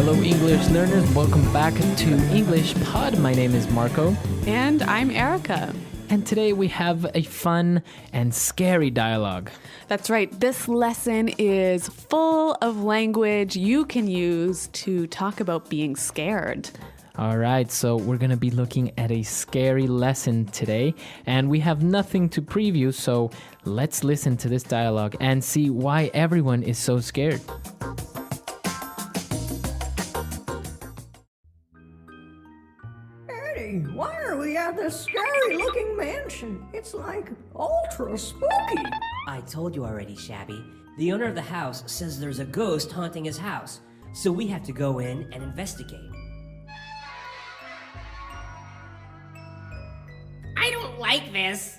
Hello, English learners. Welcome back to English Pod. My name is Marco. And I'm Erica. And today we have a fun and scary dialogue. That's right. This lesson is full of language you can use to talk about being scared. All right, so we're going to be looking at a scary lesson today, and we have nothing to preview, so let's listen to this dialogue and see why everyone is so scared. Eddie, why are we at this scary-looking mansion? It's like ultra spooky. I told you already, Shabby. The owner of the house says there's a ghost haunting his house, so we have to go in and investigate. I don't like this.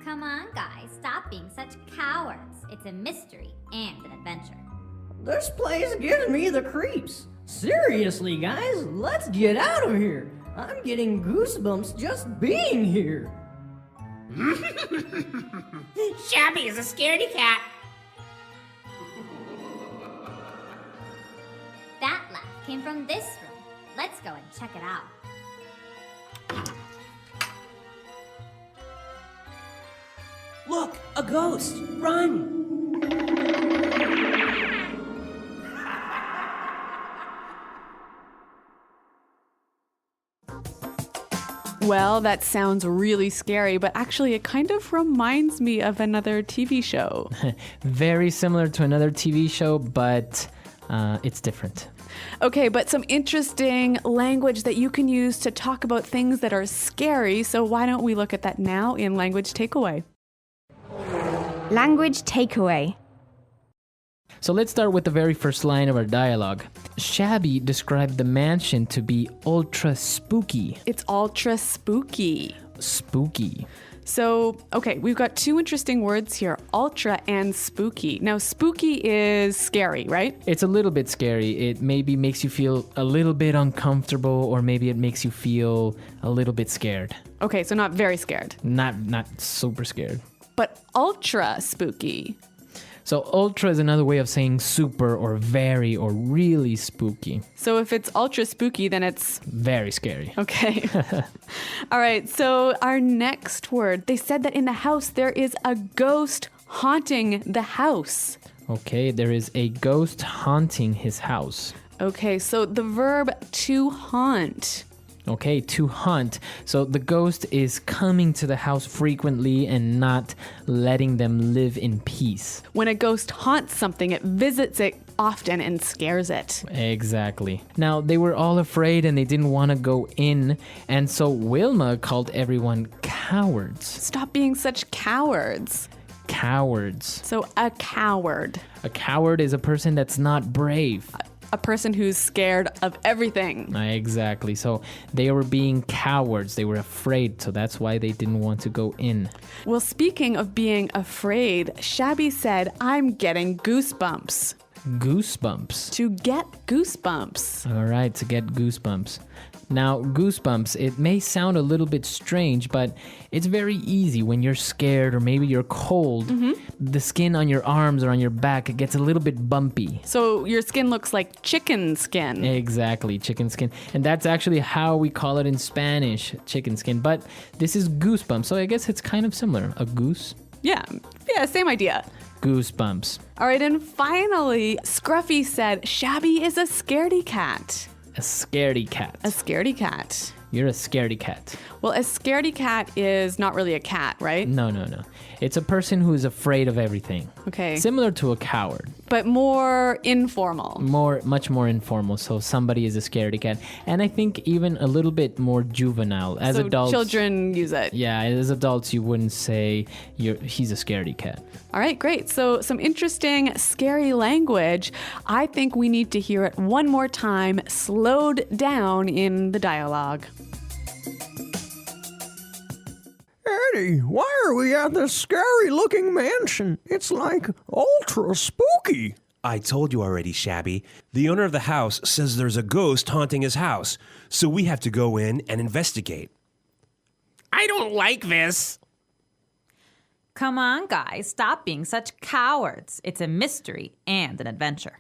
Come on, guys, stop being such cowards. It's a mystery and an adventure. This place gives me the creeps. Seriously, guys, let's get out of here. I'm getting goosebumps just being here. Shabby is a scaredy cat. That laugh came from this room. Let's go and check it out. Look, a ghost! Run! Well, that sounds really scary, but actually it kind of reminds me of another TV show. Very similar to another TV show, but it's different. Okay, but some interesting language that you can use to talk about things that are scary. So why don't we look at that now in Language Takeaway? Language takeaway. So let's start with the very first line of our dialogue. Shabby described the mansion to be ultra spooky. It's ultra spooky. Spooky. So, okay, we've got two interesting words here, ultra and spooky. Now, spooky is scary, right? It's a little bit scary. It maybe makes you feel a little bit uncomfortable, or maybe it makes you feel a little bit scared. Okay, so not very scared. Not super scared. But ultra spooky. So ultra is another way of saying super or very or really spooky. So if it's ultra spooky, then it's Very scary. okay. All right, so our next word. They said that in the house there is a ghost haunting the house. Okay, there is a ghost haunting his house. Okay, so the verb to haunt. Okay, to hunt. So the ghost is coming to the house frequently and not letting them live in peace. When a ghost haunts something, it visits it often and scares it. Exactly. Now, they were all afraid and they didn't want to go in, and so Wilma called everyone cowards. Stop being such cowards. Cowards. So a coward. A coward is a person that's not brave. A person who's scared of everything. Exactly. So they were being cowards. They were afraid. So that's why they didn't want to go in. Well, speaking of being afraid, Shabby said, I'm getting goosebumps. Goosebumps. To get goosebumps. All right, to get goosebumps. Now, goosebumps, it may sound a little bit strange, but it's very easy when you're scared or maybe you're cold. The skin on your arms or on your back, it gets a little bit bumpy. So your skin looks like chicken skin. Exactly, chicken skin. And that's actually how we call it in Spanish, chicken skin. But this is goosebumps, so I guess it's kind of similar. A goose? Yeah, same idea. Goosebumps. All right, and finally, Scruffy said, Shabby is a scaredy cat. A scaredy cat. A scaredy cat. You're a scaredy cat. Well, a scaredy cat is not really a cat, right? No. It's a person who is afraid of everything. Okay. Similar to a coward. But more informal. Much more informal. So somebody is a scaredy cat. And I think even a little bit more juvenile. As So adults. children use it. Yeah, as adults, you wouldn't say he's a scaredy cat. All right, great. So some interesting, scary language. I think we need to hear it one more time, slowed down in the dialogue. Eddie, why are we at this scary-looking mansion? It's like ultra spooky. I told you already, Shabby. The owner of the house says there's a ghost haunting his house, so we have to go in and investigate. I don't like this. Come on, guys, stop being such cowards. It's a mystery and an adventure.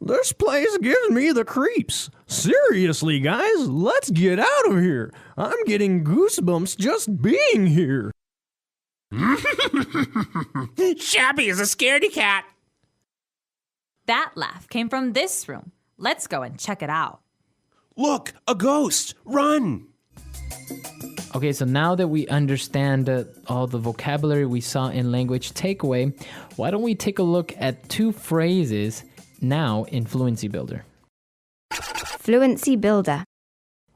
This place gives me the creeps. Seriously, guys, let's get out of here. I'm getting goosebumps just being here. Shabby is a scaredy cat. That laugh came from this room. Let's go and check it out. Look, a ghost! Run! Okay, so now that we understand all the vocabulary we saw in language takeaway, why don't we take a look at 2 phrases now in Fluency Builder? Fluency Builder.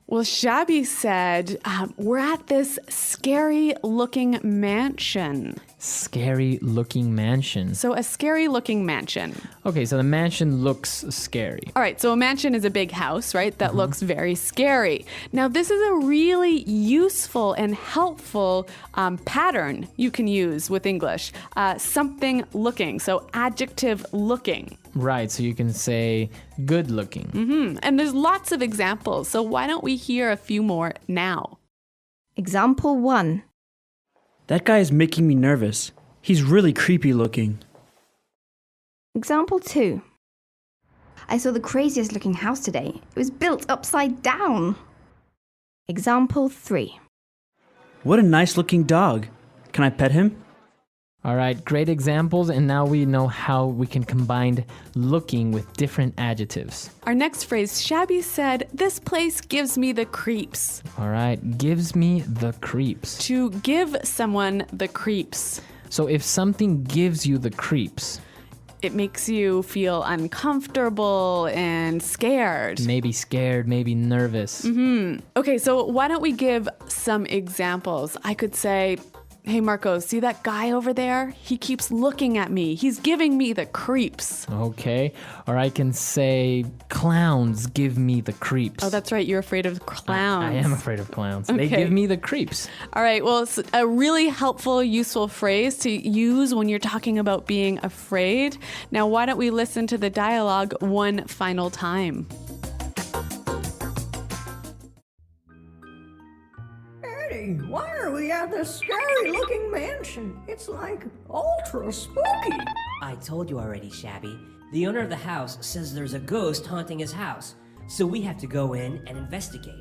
Well, Shabby said, we're at this scary looking mansion. Scary looking mansion. So a scary looking mansion. Okay, so the mansion looks scary. All right, so a mansion is a big house, right? That looks very scary. Now, this is a really useful and helpful pattern you can use with English. Something looking, so adjective looking. Right, so you can say good looking. And there's lots of examples, so why don't we hear a few more now? Example 1. That guy is making me nervous. He's really creepy looking. Example 2. I saw the craziest looking house today. It was built upside down. Example 3. What a nice looking dog. Can I pet him? All right, great examples, and now we know how we can combine looking with different adjectives. Our next phrase, Shabby said, this place gives me the creeps. All right, gives me the creeps. To give someone the creeps. So if something gives you the creeps, It makes you feel uncomfortable and scared. maybe scared, maybe nervous. Okay, so why don't we give some examples? I could say, hey, Marco, see that guy over there? He keeps looking at me. He's giving me the creeps. Okay, or I can say clowns give me the creeps. Oh, that's right. You're afraid of clowns. I am afraid of clowns. They Okay. give me the creeps. All right. Well, it's a really helpful, useful phrase to use when you're talking about being afraid. Now, why don't we listen to the dialogue one final time? Eddie, why are we at this scary-looking mansion? It's like ultra spooky. I told you already, Shabby. The owner of the house says there's a ghost haunting his house, so we have to go in and investigate.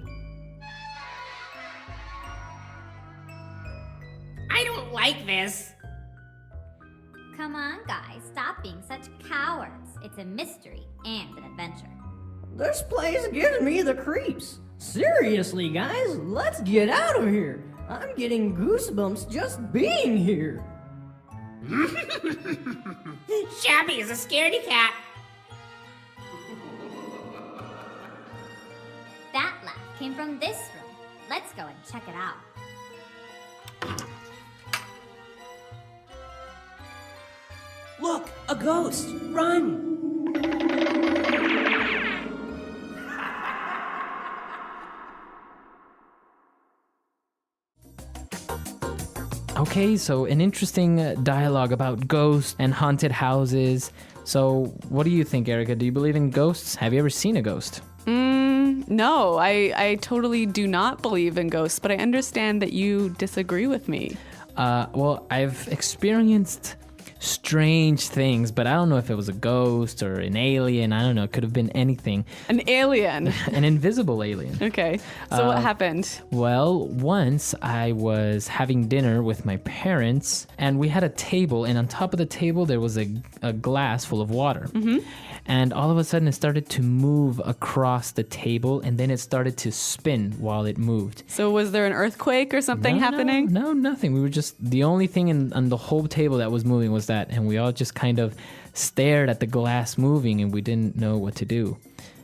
I don't like this. Come on, guys, stop being such cowards. It's a mystery and an adventure. This place gives me the creeps. Seriously, guys, let's get out of here. I'm getting goosebumps just being here. Shabby is a scaredy cat. That laugh came from this room. Let's go and check it out. Look, a ghost! Run! Okay, so an interesting dialogue about ghosts and haunted houses. So, what do you think, Erica? Do you believe in ghosts? Have you ever seen a ghost? No, I totally do not believe in ghosts, but I understand that you disagree with me. Well, I've experienced strange things, but I don't know if it was a ghost or an alien. I don't know. It could have been anything. An alien. An invisible alien. Okay. So what happened? Well, once I was having dinner with my parents, and we had a table, and on top of the table there was a glass full of water. And all of a sudden it started to move across the table, and then it started to spin while it moved. So was there an earthquake or something No, happening? No, nothing. We were just, the only thing on the whole table that was moving was that, and we all just kind of stared at the glass moving, and we didn't know what to do.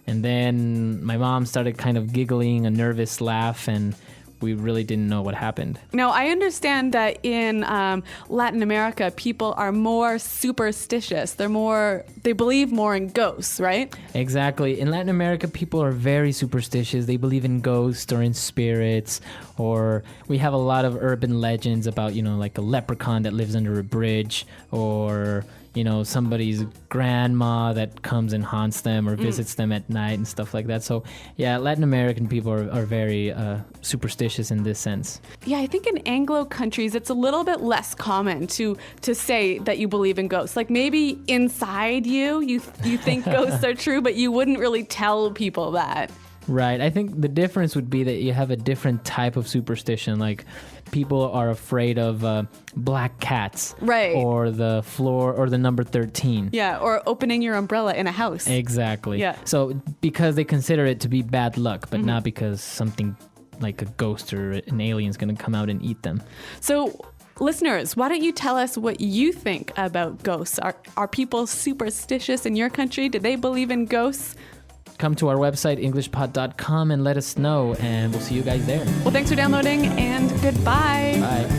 And then my mom started kind of giggling, a nervous laugh, and we really didn't know what happened. Now, I understand that in Latin America, people are more superstitious. They believe more in ghosts, right? Exactly. In Latin America, people are very superstitious. They believe in ghosts or in spirits, or we have a lot of urban legends about, like a leprechaun that lives under a bridge, or, somebody's grandma that comes and haunts them or visits them at night and stuff like that. So yeah, Latin American people are very superstitious in this sense. Yeah, I think in Anglo countries, it's a little bit less common to say that you believe in ghosts. Like maybe inside you think ghosts are true, but you wouldn't really tell people that. Right. I think the difference would be that you have a different type of superstition. Like people are afraid of black cats. Right. Or the floor or the number 13. Yeah, or opening your umbrella in a house. Exactly. Yeah. So because they consider it to be bad luck, but not because something like a ghost or an alien is going to come out and eat them. So listeners, why don't you tell us what you think about ghosts? Are people superstitious in your country? Do they believe in ghosts? Come to our website, englishpod.com, and let us know, and we'll see you guys there. Well, thanks for downloading, and goodbye. Bye.